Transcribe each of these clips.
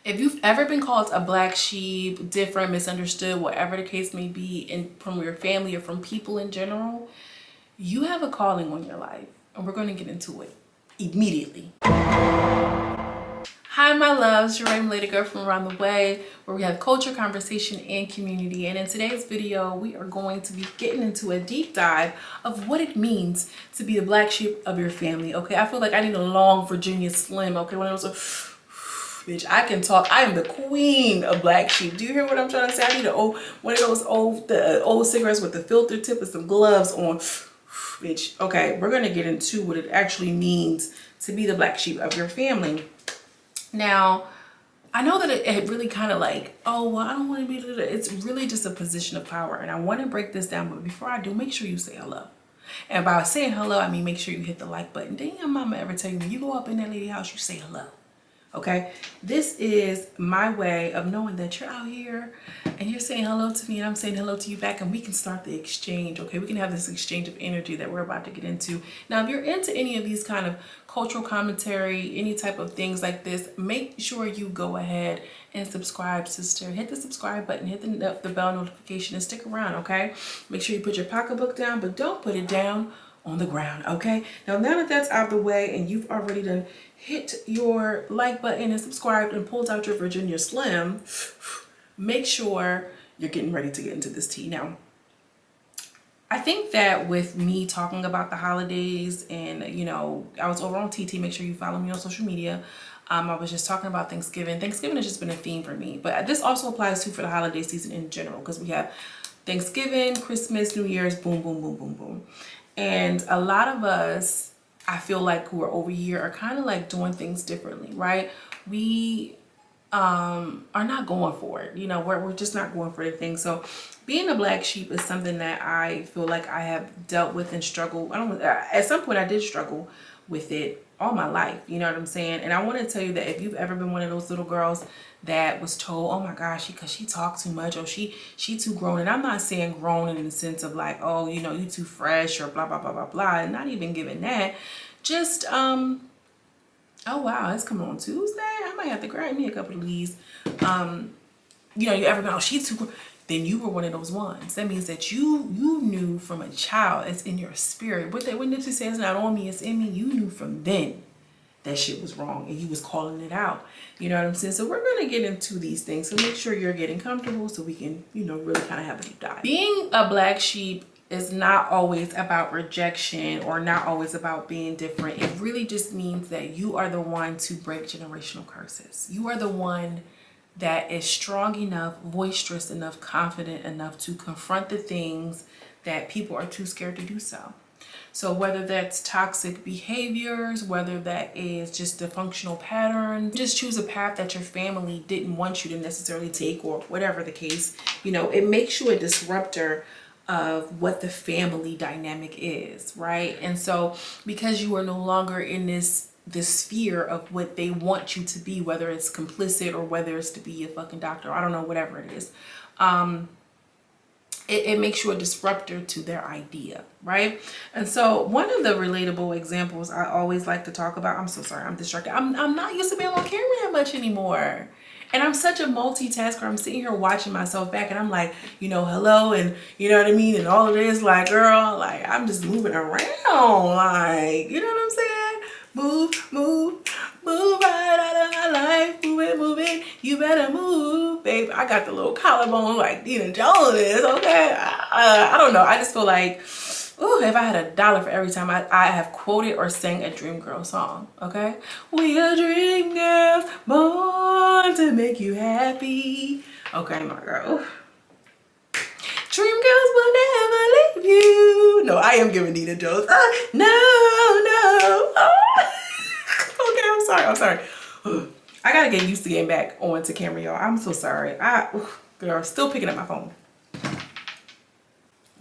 If you've ever been called a black sheep, different, misunderstood, whatever the case may be, and from your family or from people in general, you have a calling on your life, and we're going to get into it immediately. Hi, my loves, your MILAYJARAE girl from around the way, where we have culture, conversation, and community. And in today's video, we are going to be getting into a deep dive of what it means to be the black sheep of your family. Okay, I feel like I need a long Virginia Slim. Okay, one of those, bitch, I can talk. I am the queen of black sheep. Do you hear what I'm trying to say? I need one of those old cigarettes with the filter tip and some gloves on. Bitch. Okay, we're gonna get into what it actually means to be the black sheep of your family. Now, I know that it really kind of like, oh, well, I don't want to be, it's really just a position of power. And I want to break this down, but before I do, make sure you say hello. And by saying hello, I mean make sure you hit the like button. Didn't your mama ever tell you when you go up in that lady house, you say hello? Okay, this is my way of knowing that you're out here and you're saying hello to me and I'm saying hello to you back, and we can start the exchange. Okay, we can have this exchange of energy that we're about to get into. Now, if you're into any of these kind of cultural commentary, any type of things like this, make sure you go ahead and subscribe, sister. Hit the subscribe button, hit the bell notification, and stick around. Okay, make sure you put your pocketbook down, but don't put it down on the ground. Okay, now that that's out of the way and you've already done hit your like button and subscribed and pulled out your Virginia Slim, make sure you're getting ready to get into this tea. Now, I think that with me talking about the holidays, and you know, I was over on TT, make sure you follow me on social media. I was just talking about Thanksgiving. Thanksgiving has just been a theme for me, but this also applies to for the holiday season in general, because we have Thanksgiving, Christmas, New Year's, boom, boom, boom, boom, boom. And a lot of us, I feel like, who are over here are kind of like doing things differently, right? We are not going for it. You know, we're just not going for the thing. So being a black sheep is something that I feel like I have dealt with and struggled. At some point I did struggle with it all my life. You know what I'm saying? And I want to tell you that if you've ever been one of those little girls that was told, oh my gosh, because she talks too much, or she too grown. And I'm not saying grown in the sense of like, oh, you know, you too fresh or blah, blah, blah, blah, blah. And not even giving that. Just, oh wow, it's coming on Tuesday. I might have to grab me a couple of these. You know, you ever been, oh, she's too grown. Then you were one of those ones. That means that you knew from a child, it's in your spirit. When Nipsey says it's not on me, it's in me, you knew from then that shit was wrong and you was calling it out. You know what I'm saying? So we're going to get into these things. So make sure you're getting comfortable so we can, you know, really kind of have a deep dive. Being a black sheep is not always about rejection or not always about being different. It really just means that you are the one to break generational curses. You are the one that is strong enough, boisterous enough, confident enough to confront the things that people are too scared to do so. So whether that's toxic behaviors, whether that is just a functional pattern, just choose a path that your family didn't want you to necessarily take, or whatever the case, you know, it makes you a disruptor of what the family dynamic is, right? And so because you are no longer in this sphere of what they want you to be, whether it's complicit or whether it's to be a fucking doctor, I don't know, whatever it is, it makes you a disruptor to their idea, right? And so one of the relatable examples I always like to talk about, I'm so sorry, I'm distracted. I'm not used to being on camera that much anymore. And I'm such a multitasker. I'm sitting here watching myself back and I'm like, you know, hello, and you know what I mean? And all of this, like, girl, like, I'm just moving around, like, you know what I'm saying? Move right out of my life. Move it. You better move, babe. I got the little collarbone like Dina Jones is, okay? I don't know. I just feel like, ooh, if I had $1 for every time I have quoted or sang a Dream Girl song, okay? We are dream girls, born to make you happy. Okay, my girl. Dream girls will never leave you. No, I am giving Dina Jones. No. Okay, I'm sorry. I gotta get used to getting back onto camera, y'all. I'm so sorry. Girl, still picking up my phone.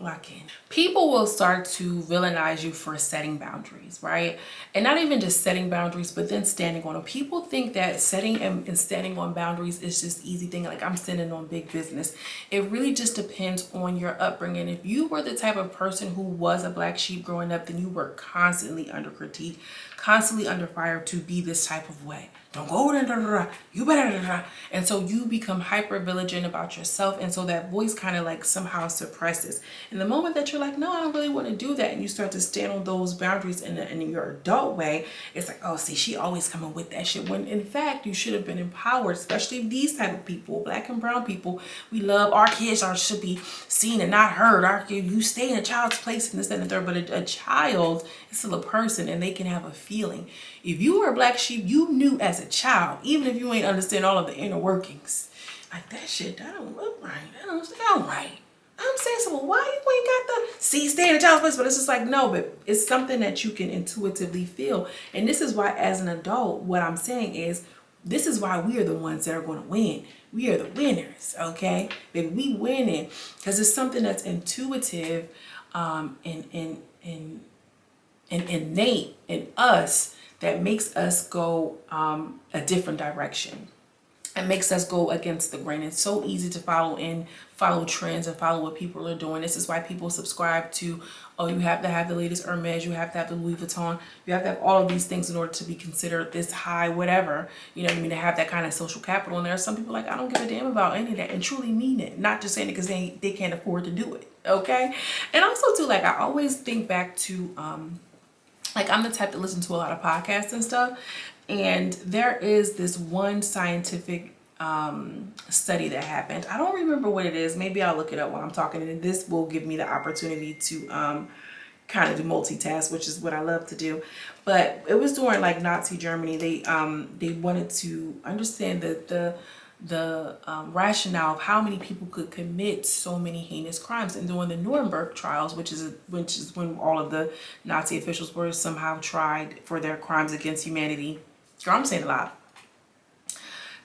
Lock in. People will start to villainize you for setting boundaries, right? And not even just setting boundaries, but then standing on them. People think that setting and standing on boundaries is just easy thing, like I'm standing on big business. It really just depends on your upbringing. If you were the type of person who was a black sheep growing up, then you were constantly under critique, constantly under fire to be this type of way, don't go over there, da, da, da. You better, da, da, da. And so you become hyper vigilant about yourself. And so that voice kind of like somehow suppresses. And the moment that you're like, no, I don't really want to do that, and you start to stand on those boundaries in your adult way, it's like, oh, see, she always coming with that shit. When in fact, you should have been empowered, especially these type of people, black and brown people. We love our kids should be seen and not heard. Our kid, you stay in a child's place and this, that, and the third. But a child is still a person, and they can have a feeling. If you were a black sheep, you knew as a child, even if you ain't understand all of the inner workings, like that shit, that don't look right, that don't sound right. I'm saying, so well, why you ain't got the stay in a child's place? But it's just like, no, but it's something that you can intuitively feel. And this is why, as an adult, what I'm saying is, this is why we are the ones that are going to win. We are the winners, okay? Baby, we winning because it's something that's intuitive and innate in us that makes us go a different direction. It makes us go against the grain. It's so easy to follow trends and follow what people are doing. This is why people subscribe to, oh, you have to have the latest Hermes, you have to have the Louis Vuitton, you have to have all of these things in order to be considered this high, whatever. You know what I mean? To have that kind of social capital. And there are some people like, I don't give a damn about any of that, and truly mean it. Not just saying it because they can't afford to do it. Okay? And also too, like, I always think back to like, I'm the type to listen to a lot of podcasts and stuff. And there is this one scientific study that happened. I don't remember what it is. Maybe I'll look it up while I'm talking. And this will give me the opportunity to kind of do multitask, which is what I love to do. But it was during like Nazi Germany. They wanted to understand the rationale of how many people could commit so many heinous crimes. And during the Nuremberg trials, which is when all of the Nazi officials were somehow tried for their crimes against humanity. Girl, I'm saying a lot.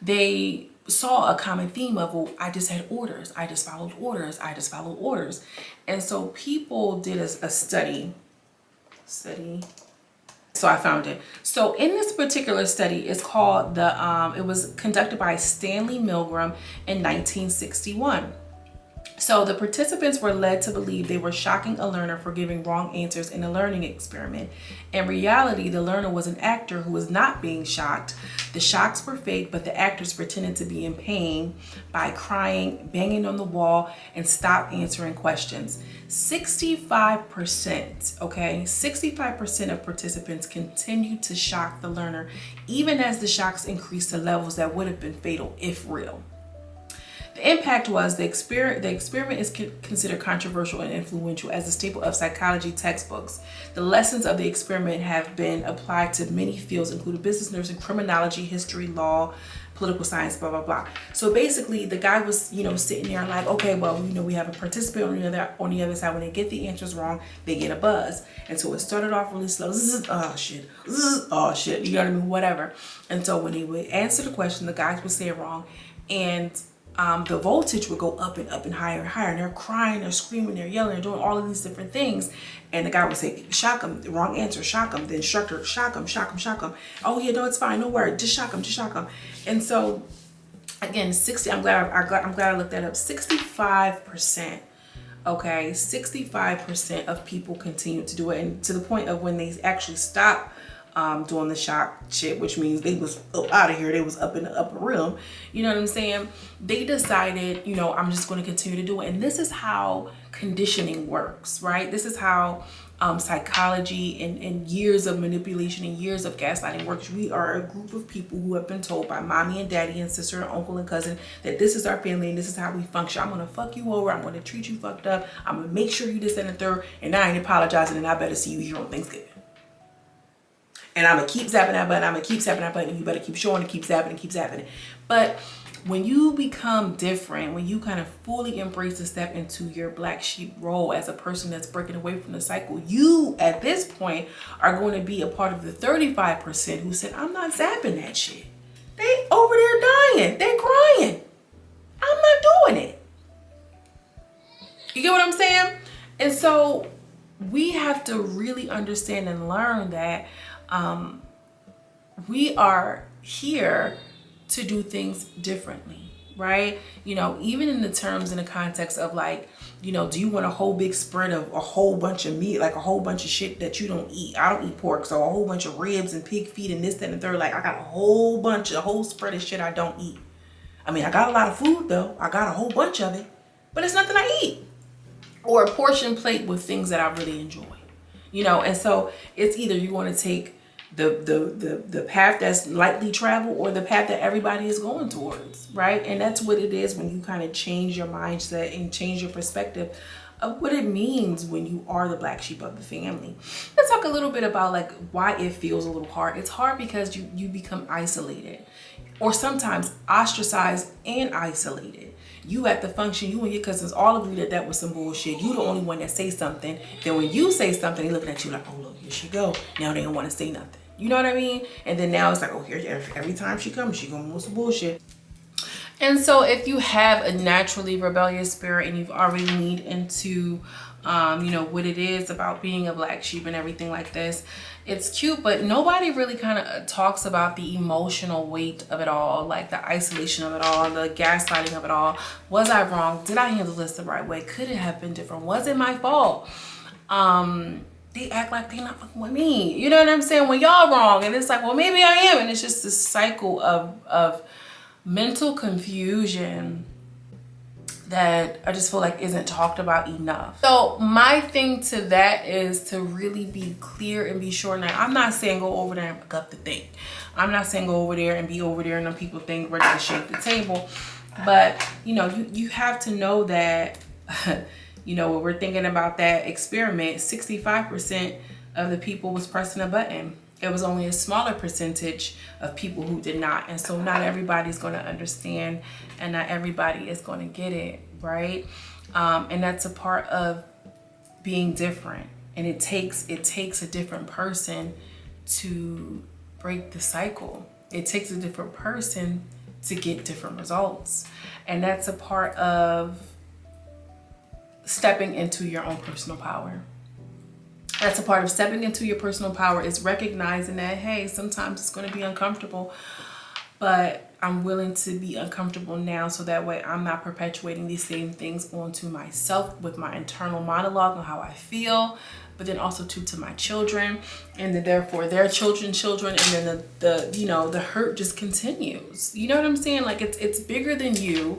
They saw a common theme of, well, I just had orders. I just followed orders. I just followed orders. And so people did a study. So I found it. So in this particular study, it's called it was conducted by Stanley Milgram in 1961. So the participants were led to believe they were shocking a learner for giving wrong answers in a learning experiment. In reality, the learner was an actor who was not being shocked. The shocks were fake, but the actors pretended to be in pain by crying, banging on the wall, and stopped answering questions. 65%, okay, 65% of participants continued to shock the learner, even as the shocks increased to levels that would have been fatal if real. The impact was the experiment is considered controversial and influential as a staple of psychology textbooks. The lessons of the experiment have been applied to many fields, including business, nursing, criminology, history, law, political science, blah, blah, blah. So basically the guy was, sitting there like, okay, well, we have a participant on the other side. When they get the answers wrong, they get a buzz. And so it started off really slow. Oh shit. Oh shit. You know what I mean? Whatever. And so when he would answer the question, the guys would say it wrong. And the voltage would go up and higher and higher, and they're crying, they're screaming, they're yelling, they're doing all of these different things. And the guy would say, shock him, the wrong answer, shock him. The instructor, shock him, shock him, shock him. Oh yeah, no, it's fine, no worry, just shock him, just shock him. And so again, 60, I'm glad I looked that up. 65%, okay, 65% of people continue to do it, and to the point of when they actually stop doing the shock shit, which means they was up out of here, they was up in the upper room, you know what I'm saying? They decided, I'm just going to continue to do it. And this is how conditioning works, right? This is how psychology and years of manipulation and years of gaslighting works. We are a group of people who have been told by mommy and daddy and sister and uncle and cousin that this is our family and this is how we function. I'm going to fuck you over, I'm going to treat you fucked up, I'm going to make sure you this and the third, and I ain't apologizing, and I better see you here on Thanksgiving. And I'm going to keep zapping that button. I'm going to keep zapping that button. And you better keep showing and keep zapping and keep zapping it. But when you become different, when you kind of fully embrace and step into your black sheep role as a person that's breaking away from the cycle, you at this point are going to be a part of the 35% who said, I'm not zapping that shit. They over there dying. They crying. I'm not doing it. You get what I'm saying? And so we have to really understand and learn that we are here to do things differently. right? You know, even in the terms, in the context of like, you know, do you want a whole big spread of a whole bunch of meat, like a whole bunch of shit that you don't eat? I don't eat pork, so a whole bunch of ribs and pig feet and this, that, and the third. Like, I got a whole spread of shit I don't eat. I mean, I got a lot of food though. I got a whole bunch of it, but it's nothing I eat. Or a portion plate with things that I really enjoy, you know. And so it's either you want to take the path that's lightly traveled or the path that everybody is going towards, right? And that's what it is when you kind of change your mindset and change your perspective of what it means when you are the black sheep of the family. Let's talk a little bit about like why it feels a little hard. It's hard because you become isolated, or sometimes ostracized and isolated. You at the function, you and your cousins all agree that that was some bullshit. You the only one that say something. Then when you say something, they looking at you like, oh look, here she go. Now they don't want to say nothing. You know what I mean? And then now it's like, oh, here, every time she comes, she gonna move some bullshit. And so if you have a naturally rebellious spirit and you've already leaned into, you know, what it is about being a black sheep and everything like this, it's cute, but nobody really kind of talks about the emotional weight of it all, like the isolation of it all, the gaslighting of it all. Was I wrong? Did I handle this the right way? Could it have been different? Was it my fault? They act like they're not fucking with me. You know what I'm saying? When y'all wrong, and it's like, well, maybe I am. And it's just this cycle of mental confusion that I just feel like isn't talked about enough. So my thing to that is to really be clear and be sure. Now, I'm not saying go over there and pick up the thing. I'm not saying go over there and be over there and then people think ready to shake the table. But, you know, you have to know that, you know, when we're thinking about that experiment, 65% of the people was pressing a button. It was only a smaller percentage of people who did not. And so not everybody's going to understand and not everybody is going to get it, right? And that's a part of being different. And it takes a different person to break the cycle. It takes a different person to get different results. And that's a part of stepping into your own personal power. That's a part of stepping into your personal power, is recognizing that, hey, sometimes it's going to be uncomfortable, but I'm willing to be uncomfortable now so that way I'm not perpetuating these same things onto myself with my internal monologue on how I feel, but then also to my children, and then therefore their children, and then the you know, the hurt just continues. You know what I'm saying? Like it's bigger than you,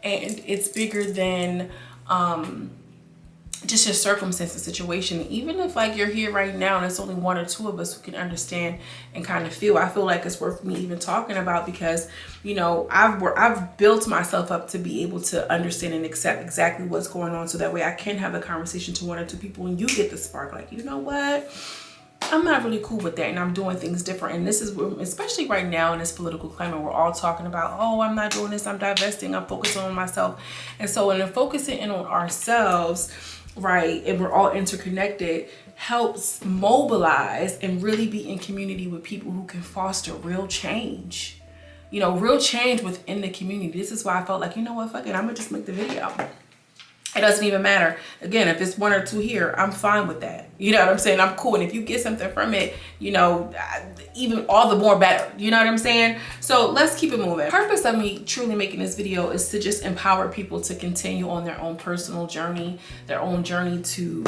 and it's bigger than just your circumstance and situation. Even if like you're here right now and it's only one or two of us who can understand and kind of feel, I feel like it's worth me even talking about, because, you know, I've built myself up to be able to understand and accept exactly what's going on, so that way I can have a conversation to one or two people and you get the spark, like, you know what, I'm not really cool with that and I'm doing things different. And this is, especially right now in this political climate, we're all talking about, oh, I'm not doing this, I'm divesting, I'm focusing on myself. And so when focusing in on ourselves, right, and we're all interconnected, helps mobilize and really be in community with people who can foster real change. You know, real change within the community. This is why I felt like, you know what, fuck it, I'm gonna just make the video. It doesn't even matter. Again, if it's one or two here, I'm fine with that. You know what I'm saying? I'm cool. And if you get something from it, you know, even all the more better. You know what I'm saying? So let's keep it moving. The purpose of me truly making this video is to just empower people to continue on their own personal journey, their own journey to,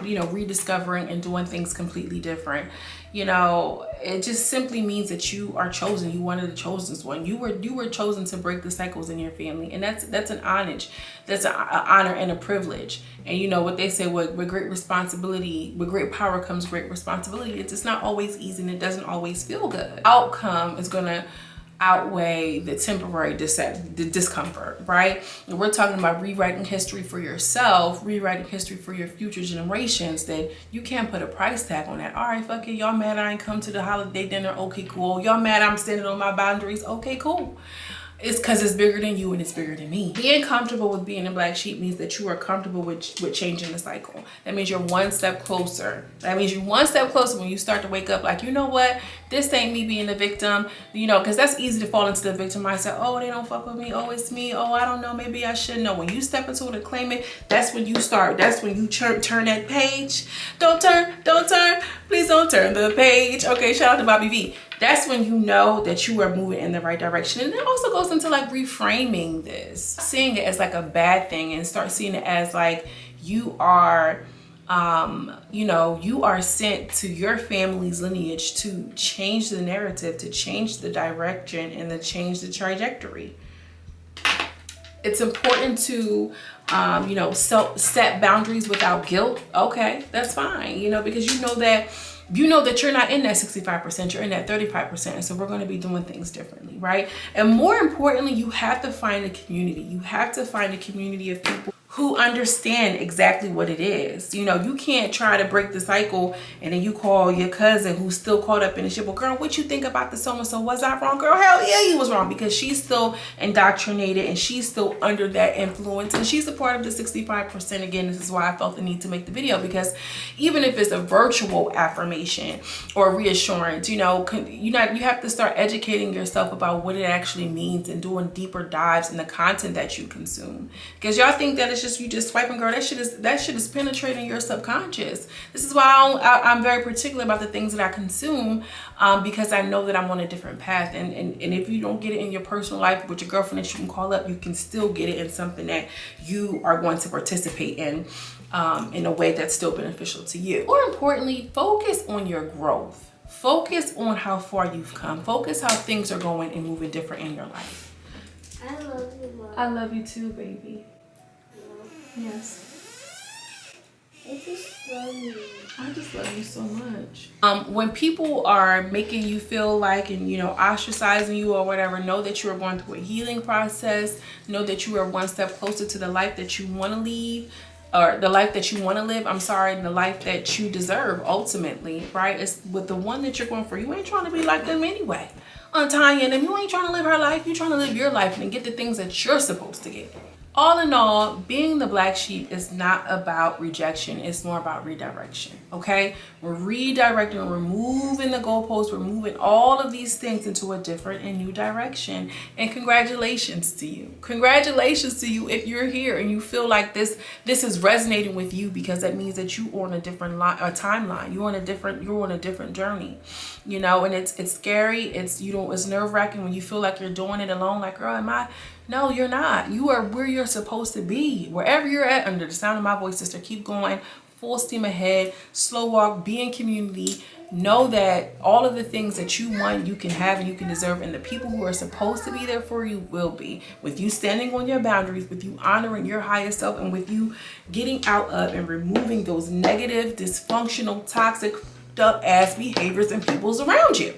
you know, rediscovering and doing things completely different. You know, it just simply means that you are chosen. You one of the chosen one. You were chosen to break the cycles in your family, and that's an homage. That's an honor and a privilege. And you know what they say, with great responsibility, with great power comes great responsibility. It's just not always easy, and it doesn't always feel good. Outcome is gonna outweigh the temporary discomfort, right? And we're talking about rewriting history for yourself, rewriting history for your future generations. That you can't put a price tag on that. All right, fuck it, y'all mad I ain't come to the holiday dinner? Okay, cool. Y'all mad I'm standing on my boundaries? Okay, cool. It's because it's bigger than you and it's bigger than me. Being comfortable with being a black sheep means that you are comfortable with changing the cycle. That means you're one step closer. That means you're one step closer when you start to wake up like, you know what? This ain't me being the victim. You know, because that's easy to fall into the victim mindset. Oh, they don't fuck with me. Oh, it's me. Oh, I don't know. Maybe I should know. When you step into it and claim it, that's when you start. That's when you turn that page. Don't turn. Please don't turn the page. Okay, shout out to Bobby V. That's when you know that you are moving in the right direction. And it also goes into like reframing this, seeing it as like a bad thing, and start seeing it as like you are you know, you are sent to your family's lineage to change the narrative, to change the direction, and to change the trajectory. It's important to you know, set boundaries without guilt. Okay, that's fine, you know, because you know that you're not in that 65%, you're in that 35%. And so we're going to be doing things differently, right? And more importantly, you have to find a community. You have to find a community of people who understand exactly what it is. You know, you can't try to break the cycle and then you call your cousin who's still caught up in the shit. Well, girl, what you think about the so-and-so? Was I wrong? Girl, hell yeah, you was wrong, because she's still indoctrinated and she's still under that influence, and she's a part of the 65%. Again, this is why I felt the need to make the video, because even if it's a virtual affirmation or reassurance, you know, you have to start educating yourself about what it actually means and doing deeper dives in the content that you consume. Because y'all think that it's you just swiping, girl. That shit is penetrating your subconscious. This is why I'm very particular about the things that I consume, because I know that I'm on a different path. And if you don't get it in your personal life with your girlfriend that you can call up, you can still get it in something that you are going to participate in a way that's still beneficial to you. More importantly, focus on your growth. Focus on how far you've come. Focus how things are going and moving different in your life. I love you, Mom. I love you too, baby. Yes. I just love you. I just love you so much. When people are making you feel like, and you know, ostracizing you or whatever, know that you are going through a healing process. Know that you are one step closer to the life that you want to leave, or the life that you want to live. I'm sorry, the life that you deserve ultimately, right? It's with the one that you're going for. You ain't trying to be like them anyway. Tanya and them, you ain't trying to live her life. You're trying to live your life and get the things that you're supposed to get. All in all, being the black sheep is not about rejection. It's more about redirection, okay? We're redirecting, we're moving the goalposts, we're moving all of these things into a different and new direction. And congratulations to you. Congratulations to you if you're here and you feel like this is resonating with you, because that means that you are on a different timeline. You're on a different journey, you know, and it's scary. It's nerve-wracking when you feel like you're doing it alone. Like, girl, am I? No, you're not. You are where you're supposed to be. Wherever you're at, under the sound of my voice, sister, keep going. Full steam ahead. Slow walk. Be in community. Know that all of the things that you want, you can have and you can deserve. And the people who are supposed to be there for you will be. With you standing on your boundaries, with you honoring your highest self, and with you getting out of and removing those negative, dysfunctional, toxic, ass behaviors and peoples around you.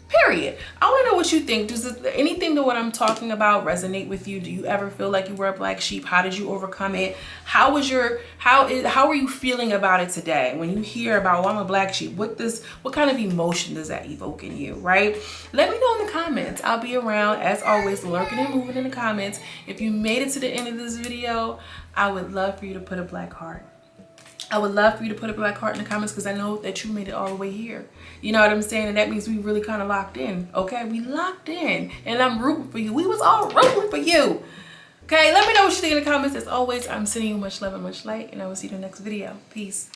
Period. I want to know what you think. Does anything to what I'm talking about resonate with you? Do you ever feel like you were a black sheep? How did you overcome it? How are you feeling about it today? When you hear about, oh, I'm a black sheep, what kind of emotion does that evoke in you, right? Let me know in the comments. I'll be around, as always, lurking and moving in the comments. If you made it to the end of this video, I would love for you to put a black heart. I would love for you to put a black heart in the comments, because I know that you made it all the way here. You know what I'm saying? And that means we really kind of locked in, okay? We locked in, and I'm rooting for you. We was all rooting for you. Okay, let me know what you think in the comments. As always, I'm sending you much love and much light, and I will see you in the next video. Peace.